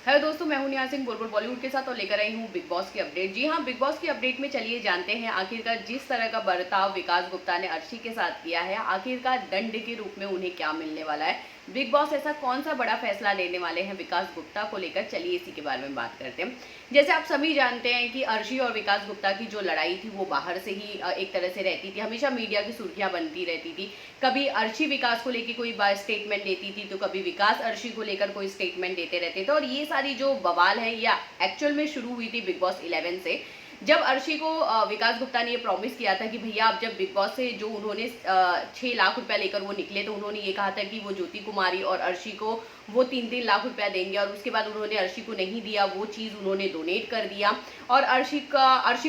Hello दोस्तों, मैं हूं निया सिंह बोल बॉलीवुड के साथ और लेकर आई हूं बिग बॉस की अपडेट। जी हां, बिग बॉस की अपडेट में चलिए जानते हैं आखिरकार जिस तरह का बर्ताव विकास गुप्ता ने अर्शी के साथ किया है, आखिरकार दंड के रूप में उन्हें क्या मिलने वाला है। बिग बॉस ऐसा कौन सा बड़ा फैसला लेने वाले हैं विकास गुप्ता को लेकर, चलिए इसी के बारे में बात करते हैं। जैसे आप सभी जानते हैं कि अर्शी और विकास गुप्ता की जो लड़ाई थी वो बाहर से ही एक तरह से रहती थी, हमेशा मीडिया की सुर्खियां बनती रहती थी। कभी अर्शी विकास को लेकर कोई स्टेटमेंट देती थी तो कभी विकास अर्शी को लेकर कोई स्टेटमेंट देते रहते थे, और ये सारी जो बवाल है या एक्चुअल में शुरू हुई थी बिग बॉस 11 से, जब अर्शी को विकास गुप्ता ने ये प्रॉमिस किया था कि भैया आप जब बिग बॉस से जो उन्होंने 6 लाख रुपया लेकर वो निकले, तो उन्होंने ये कहा था कि वो ज्योति कुमारी और अर्शी को वो 3-3 लाख रुपया देंगे, और उसके बाद उन्होंने अर्शी को नहीं दिया, वो चीज़ उन्होंने डोनेट कर दिया। और अर्शी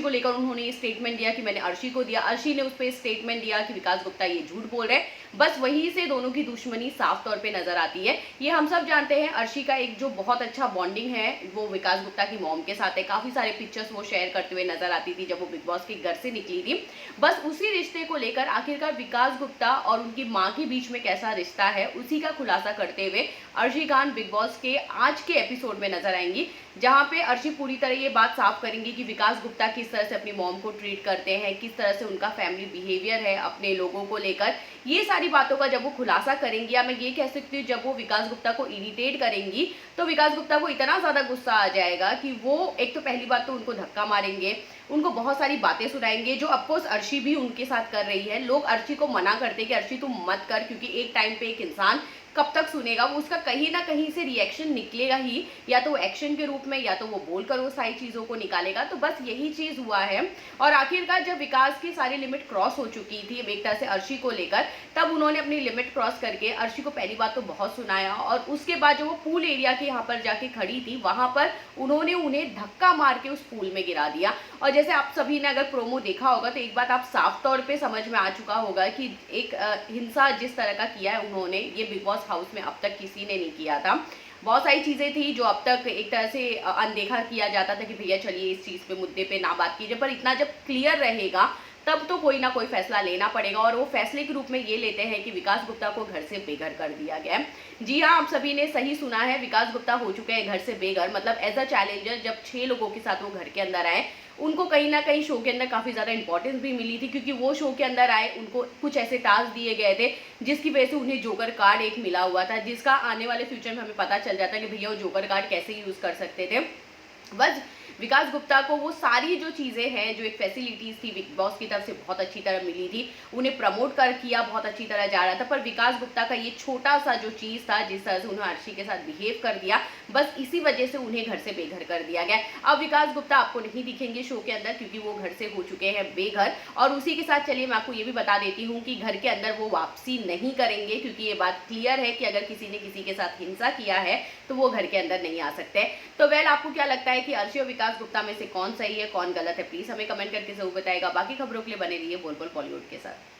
को लेकर उन्होंने ये स्टेटमेंट दिया कि मैंने अर्शी को दिया, अर्शी ने उस पर स्टेटमेंट दिया कि विकास गुप्ता ये झूठ बोल रहे हैं। बस वहीं से दोनों की दुश्मनी साफ तौर पे नजर आती है। ये हम सब जानते हैं, अर्शी का एक जो बहुत अच्छा बॉन्डिंग है वो विकास गुप्ता की मॉम के साथ है। काफी सारे पिक्चर्स वो शेयर करते हुए नजर आती थी जब वो बिग बॉस के घर से निकली थी। बस उसी रिश्ते को लेकर आखिरकार विकास गुप्ता और उनकी माँ के बीच में कैसा रिश्ता है, उसी का खुलासा करते हुए अर्शी खान बिग बॉस के आज के एपिसोड में नजर आएंगी, जहां पे अर्शी पूरी तरह ये बात साफ करेंगी कि विकास गुप्ता किस तरह से अपनी मॉम को ट्रीट करते हैं, किस तरह से उनका फैमिली बिहेवियर है अपने लोगों को लेकर। ये सारी बातों का जब वो खुलासा करेंगी, या मैं ये कह सकती हूँ जब वो विकास गुप्ता को इरिटेट करेंगी, तो विकास गुप्ता को इतना ज्यादा गुस्सा आ जाएगा कि वो एक तो पहली बात तो उनको धक्का मारेंगे, उनको बहुत सारी बातें सुनाएंगे, जो ऑफकोर्स अर्शी भी उनके साथ कर रही है। लोग अर्शी को मना करते कि अर्शी तुम मत कर, क्योंकि एक टाइम पे एक इंसान कब तक सुनेगा, वो उसका कहीं ना कहीं से रिएक्शन निकलेगा ही, या तो एक्शन के रूप में या तो वो बोलकर वो सारी चीज़ों को निकालेगा। तो बस यही चीज़ हुआ है। और आखिरकार जब विकास की सारी लिमिट क्रॉस हो चुकी थी एक तरह से अर्शी को लेकर, तब उन्होंने अपनी लिमिट क्रॉस करके अर्शी को पहली बात तो बहुत सुनाया, और उसके बाद जो वो पूल एरिया के यहाँ पर जाके खड़ी थी वहां पर उन्होंने उन्हें धक्का मार के उस पूल में गिरा दिया। और जैसे आप सभी ने अगर प्रोमो देखा होगा तो एक बात आप साफ तौर पे समझ में आ चुका होगा कि एक हिंसा जिस तरह का किया है उन्होंने, ये बिग बॉस हाउस में अब तक किसी ने नहीं किया था। बहुत सारी चीज़ें थी जो अब तक एक तरह से अनदेखा किया जाता था कि भैया चलिए इस चीज़ पे मुद्दे पे ना बात कीजिए, पर इतना जब क्लियर रहेगा तब तो कोई ना कोई फैसला लेना पड़ेगा, और वो फैसले के रूप में ये लेते हैं कि विकास गुप्ता को घर से बेघर कर दिया गया है। जी हाँ, आप सभी ने सही सुना है, विकास गुप्ता हो चुके हैं घर से बेघर। मतलब एज अ चैलेंजर जब 6 लोगों के साथ वो घर के अंदर आए, उनको कहीं ना कहीं शो के अंदर काफ़ी ज़्यादा इंपॉर्टेंस भी मिली थी, क्योंकि वो शो के अंदर आए, उनको कुछ ऐसे टास्क दिए गए थे जिसकी वजह से उन्हें जोकर कार्ड एक मिला हुआ था, जिसका आने वाले फ्यूचर में हमें पता चल जाता कि भैया वो जोकर कार्ड कैसे यूज़ कर सकते थे। बस विकास गुप्ता को वो सारी जो चीज़ें हैं, जो एक फैसिलिटीज़ थी बिग बॉस की तरफ से बहुत अच्छी तरह मिली थी, उन्हें प्रमोट कर किया बहुत अच्छी तरह जा रहा था। पर विकास गुप्ता का ये छोटा सा जो चीज़ था, जिस तरह से उन्होंने अर्शी के साथ बिहेव कर दिया, बस इसी वजह से उन्हें घर से बेघर कर दिया गया। अब विकास गुप्ता आपको नहीं दिखेंगे शो के अंदर, क्योंकि वो घर से हो चुके हैं बेघर। और उसी के साथ चलिए मैं आपको ये भी बता देती हूँ कि घर के अंदर वो वापसी नहीं करेंगे, क्योंकि ये बात क्लियर है कि अगर किसी ने किसी के साथ हिंसा किया है तो वो घर के अंदर नहीं आ सकते। तो वेल, आपको क्या लगता है कि अर्शी और विकास गुप्ता में से कौन सही है कौन गलत है, प्लीज हमें कमेंट करके जरूर बताएगा। बाकी खबरों के लिए बने रहिए बोल बॉलीवुड के साथ।